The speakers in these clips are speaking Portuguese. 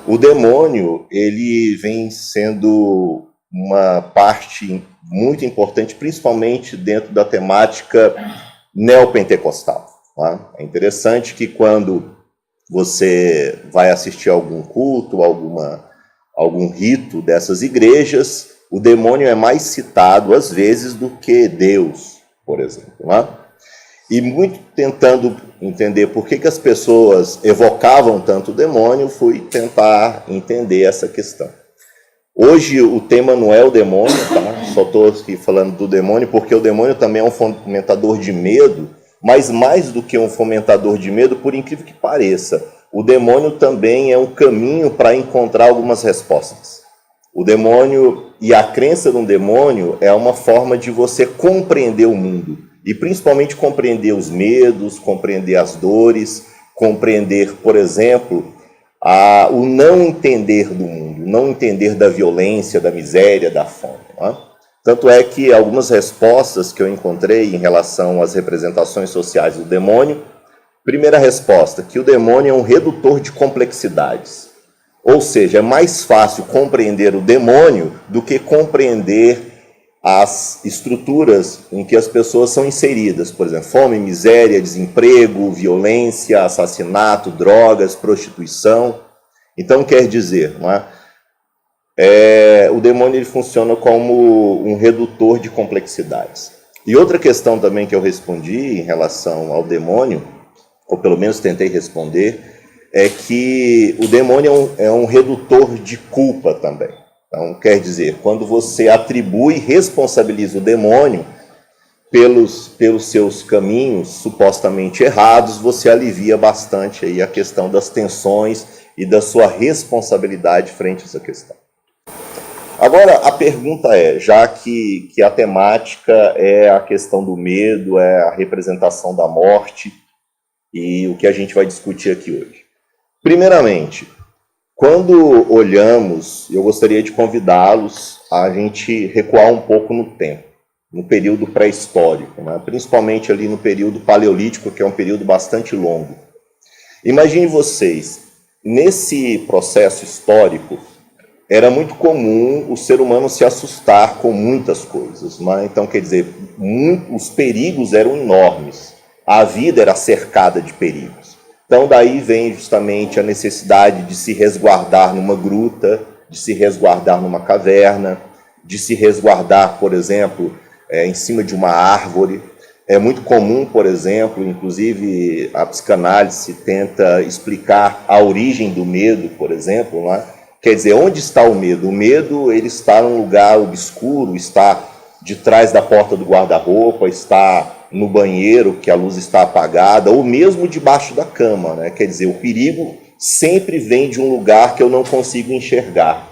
O demônio, ele vem sendo uma parte muito importante, principalmente dentro da temática neopentecostal. Tá? É interessante que quando você vai assistir algum culto, algum rito dessas igrejas, o demônio é mais citado, às vezes, do que Deus, por exemplo. Né? E muito tentando entender por que as pessoas evocavam tanto o demônio, fui tentar entender essa questão. Hoje o tema não é o demônio, tá? Só estou aqui falando do demônio, porque o demônio também é um fomentador de medo, mas mais do que um fomentador de medo, por incrível que pareça, o demônio também é um caminho para encontrar algumas respostas. O demônio e a crença no demônio é uma forma de você compreender o mundo. E principalmente compreender os medos, compreender as dores, compreender, por exemplo, o não entender do mundo, o não entender da violência, da miséria, da fome. Né? Tanto é que algumas respostas que eu encontrei em relação às representações sociais do demônio, primeira resposta, que o demônio é um redutor de complexidades. Ou seja, é mais fácil compreender o demônio do que compreender as estruturas em que as pessoas são inseridas, por exemplo, fome, miséria, desemprego, violência, assassinato, drogas, prostituição. Então, quer dizer, não é? O demônio ele funciona como um redutor de complexidades. E outra questão também que eu respondi em relação ao demônio, ou pelo menos tentei responder, é que o demônio é um redutor de culpa também. Então, quer dizer, quando você atribui e responsabiliza o demônio pelos seus caminhos supostamente errados, você alivia bastante aí a questão das tensões e da sua responsabilidade frente a essa questão. Agora, a pergunta é, já que a temática é a questão do medo, é a representação da morte, e o que a gente vai discutir aqui hoje. Primeiramente, quando olhamos, eu gostaria de convidá-los a gente recuar um pouco no tempo, no período pré-histórico, né? Principalmente ali no período paleolítico, que é um período bastante longo. Imagine vocês, nesse processo histórico, era muito comum o ser humano se assustar com muitas coisas. Né? Então, quer dizer, os perigos eram enormes, a vida era cercada de perigos. Então, daí vem justamente a necessidade de se resguardar numa gruta, de se resguardar numa caverna, de se resguardar, por exemplo, em cima de uma árvore. É muito comum, por exemplo, inclusive a psicanálise tenta explicar a origem do medo, por exemplo. Não é? Quer dizer, onde está o medo? O medo ele está num lugar obscuro, está de trás da porta do guarda-roupa, está no banheiro, que a luz está apagada, ou mesmo debaixo da cama, né? Quer dizer, o perigo sempre vem de um lugar que eu não consigo enxergar.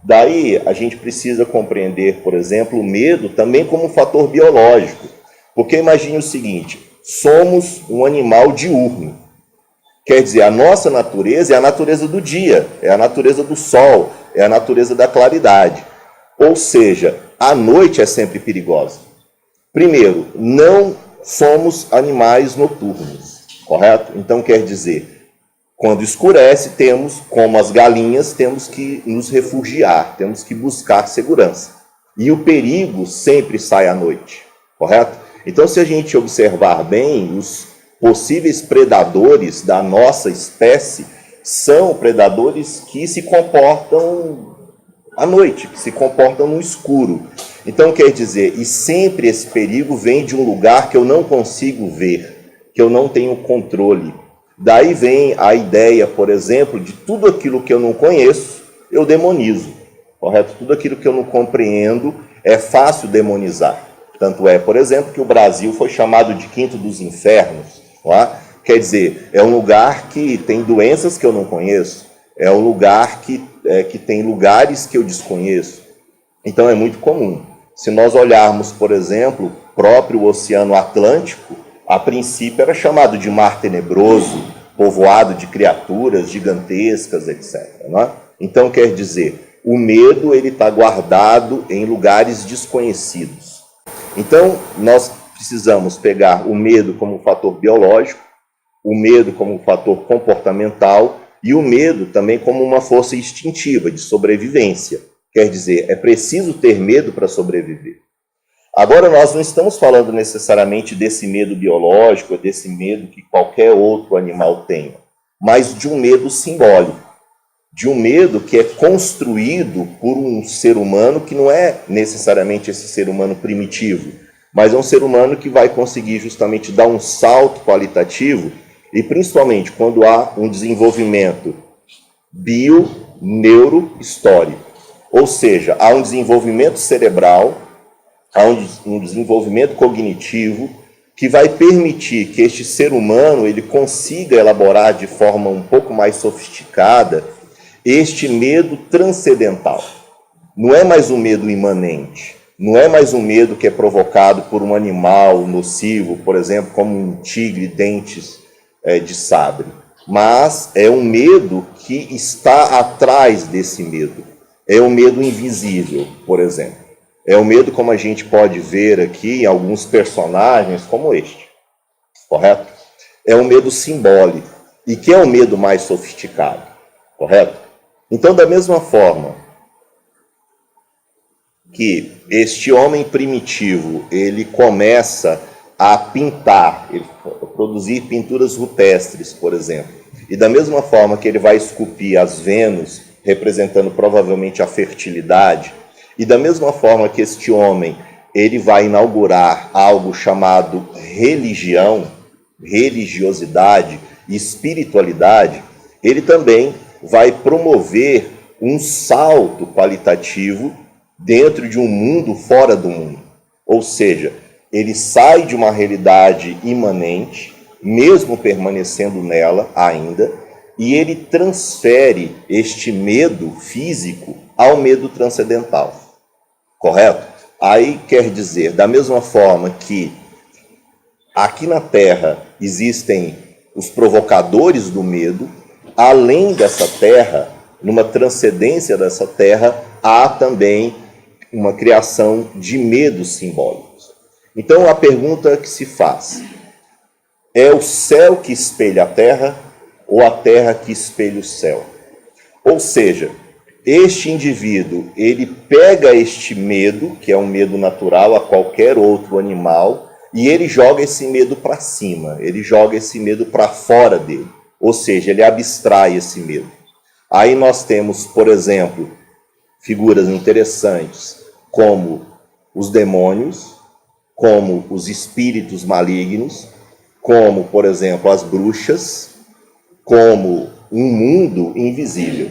Daí, a gente precisa compreender, por exemplo, o medo também como um fator biológico. Porque imagine o seguinte, somos um animal diurno. Quer dizer, a nossa natureza é a natureza do dia, é a natureza do sol, é a natureza da claridade. Ou seja, a noite é sempre perigosa. Primeiro, não somos animais noturnos, correto? Então, quer dizer, quando escurece, como as galinhas, temos que nos refugiar, temos que buscar segurança. E o perigo sempre sai à noite, correto? Então, se a gente observar bem, os possíveis predadores da nossa espécie são predadores que se comportam à noite, que se comportam no escuro. Então, quer dizer, e sempre esse perigo vem de um lugar que eu não consigo ver, que eu não tenho controle. Daí vem a ideia, por exemplo, de tudo aquilo que eu não conheço, eu demonizo, correto? Tudo aquilo que eu não compreendo é fácil demonizar. Tanto é, por exemplo, que o Brasil foi chamado de Quinto dos Infernos. Não é? Quer dizer, é um lugar que tem doenças que eu não conheço, é um lugar que tem lugares que eu desconheço. Então, é muito comum. Se nós olharmos, por exemplo, o próprio Oceano Atlântico, a princípio era chamado de Mar Tenebroso, povoado de criaturas gigantescas, etc. Não é? Então, quer dizer, o medo está guardado em lugares desconhecidos. Então, nós precisamos pegar o medo como um fator biológico, o medo como um fator comportamental E o medo também como uma força instintiva de sobrevivência. Quer dizer, é preciso ter medo para sobreviver. Agora, nós não estamos falando necessariamente desse medo biológico, desse medo que qualquer outro animal tenha, mas de um medo simbólico, de um medo que é construído por um ser humano que não é necessariamente esse ser humano primitivo, mas é um ser humano que vai conseguir justamente dar um salto qualitativo, e principalmente quando há um desenvolvimento bio-neuro-histórico, ou seja, há um desenvolvimento cerebral, há um desenvolvimento cognitivo que vai permitir que este ser humano ele consiga elaborar de forma um pouco mais sofisticada este medo transcendental. Não é mais um medo imanente, não é mais um medo que é provocado por um animal nocivo, por exemplo, como um tigre dentes de sabre, mas é um medo que está atrás desse medo. É um medo invisível, por exemplo. É um medo como a gente pode ver aqui em alguns personagens como este, correto? É um medo simbólico, e que é um medo mais sofisticado, correto? Então, da mesma forma que este homem primitivo, ele começa a pintar, a produzir pinturas rupestres, por exemplo, e da mesma forma que ele vai esculpir as Vênus, representando provavelmente a fertilidade, e da mesma forma que este homem ele vai inaugurar algo chamado religião, religiosidade e espiritualidade, ele também vai promover um salto qualitativo dentro de um mundo fora do mundo. Ou seja, ele sai de uma realidade imanente, mesmo permanecendo nela ainda, e ele transfere este medo físico ao medo transcendental. Correto? Aí quer dizer, da mesma forma que aqui na Terra existem os provocadores do medo, além dessa Terra, numa transcendência dessa Terra, há também uma criação de medos simbólicos. Então a pergunta que se faz, é o céu que espelha a Terra ou a Terra que espelha o céu? Ou seja, este indivíduo, ele pega este medo, que é um medo natural a qualquer outro animal, e ele joga esse medo para cima, ele joga esse medo para fora dele. Ou seja, ele abstrai esse medo. Aí nós temos, por exemplo, figuras interessantes, como os demônios, como os espíritos malignos, como, por exemplo, as bruxas, como um mundo invisível.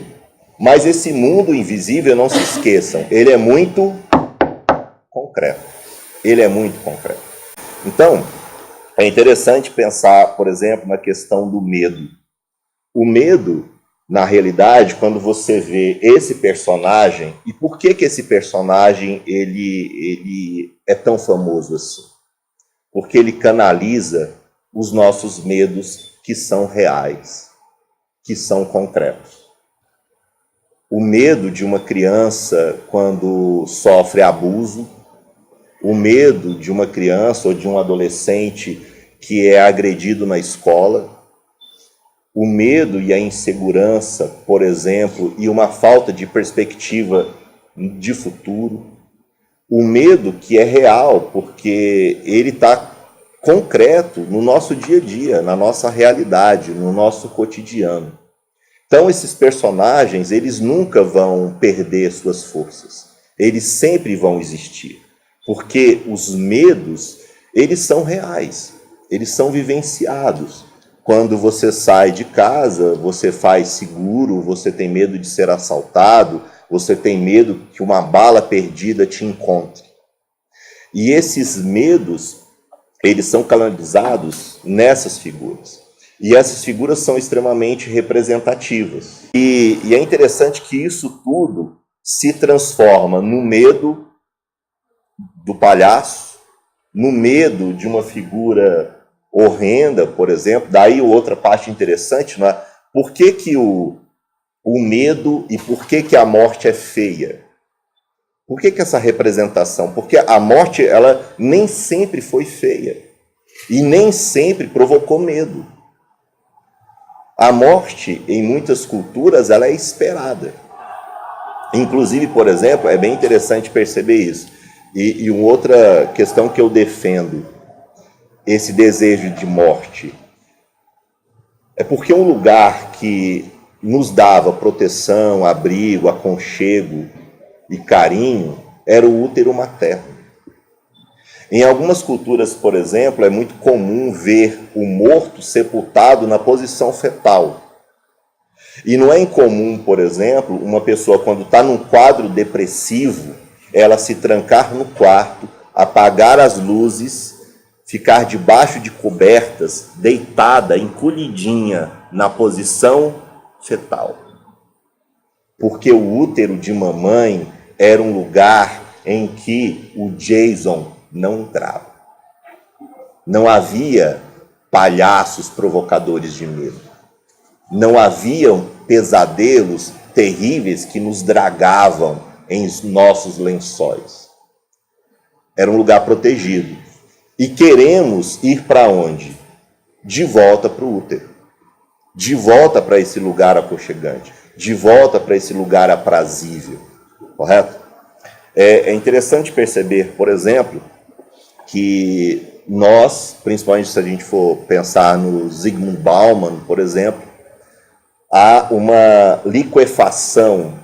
Mas esse mundo invisível, não se esqueçam, ele é muito concreto. Ele é muito concreto. Então, é interessante pensar, por exemplo, na questão do medo. O medo, na realidade, quando você vê esse personagem, e por que esse personagem ele é tão famoso assim? Porque ele canaliza os nossos medos que são reais, que são concretos. O medo de uma criança quando sofre abuso, o medo de uma criança ou de um adolescente que é agredido na escola, o medo e a insegurança, por exemplo, e uma falta de perspectiva de futuro, o medo que é real, porque ele está concreto no nosso dia a dia, na nossa realidade, no nosso cotidiano. Então, esses personagens, eles nunca vão perder suas forças. Eles sempre vão existir. Porque os medos, eles são reais. Eles são vivenciados. Quando você sai de casa, você faz seguro, você tem medo de ser assaltado, você tem medo que uma bala perdida te encontre. E esses medos, eles são canalizados nessas figuras. E essas figuras são extremamente representativas. E é interessante que isso tudo se transforma no medo do palhaço, no medo de uma figura horrenda, por exemplo. Daí outra parte interessante, não é? Por que o medo e por que a morte é feia? Por que essa representação? Porque a morte, ela nem sempre foi feia. E nem sempre provocou medo. A morte, em muitas culturas, ela é esperada. Inclusive, por exemplo, é bem interessante perceber isso. E uma outra questão que eu defendo, esse desejo de morte, é porque um lugar que nos dava proteção, abrigo, aconchego e carinho era o útero materno. Em algumas culturas, por exemplo, é muito comum ver o morto sepultado na posição fetal. E não é incomum, por exemplo, uma pessoa, quando está num quadro depressivo, ela se trancar no quarto, apagar as luzes, ficar debaixo de cobertas, deitada, encolhidinha, na posição fetal. Porque o útero de mamãe era um lugar em que o Jason não entrava. Não havia palhaços provocadores de medo. Não haviam pesadelos terríveis que nos dragavam em nossos lençóis. Era um lugar protegido. E queremos ir para onde? De volta para o útero. De volta para esse lugar aconchegante. De volta para esse lugar aprazível. Correto? É interessante perceber, por exemplo, que nós, principalmente se a gente for pensar no Zygmunt Bauman, por exemplo, há uma liquefação,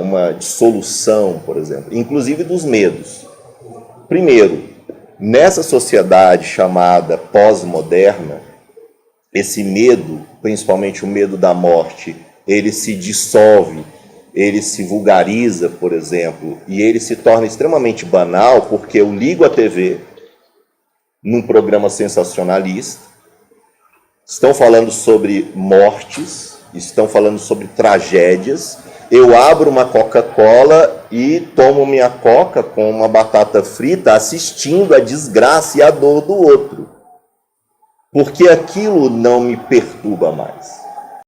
uma dissolução, por exemplo, inclusive dos medos. Primeiro, nessa sociedade chamada pós-moderna, esse medo, principalmente o medo da morte, ele se dissolve, ele se vulgariza, por exemplo, e ele se torna extremamente banal, porque eu ligo a TV num programa sensacionalista, estão falando sobre mortes, estão falando sobre tragédias, eu abro uma Coca-Cola e tomo minha Coca com uma batata frita, assistindo a desgraça e a dor do outro. Porque aquilo não me perturba mais.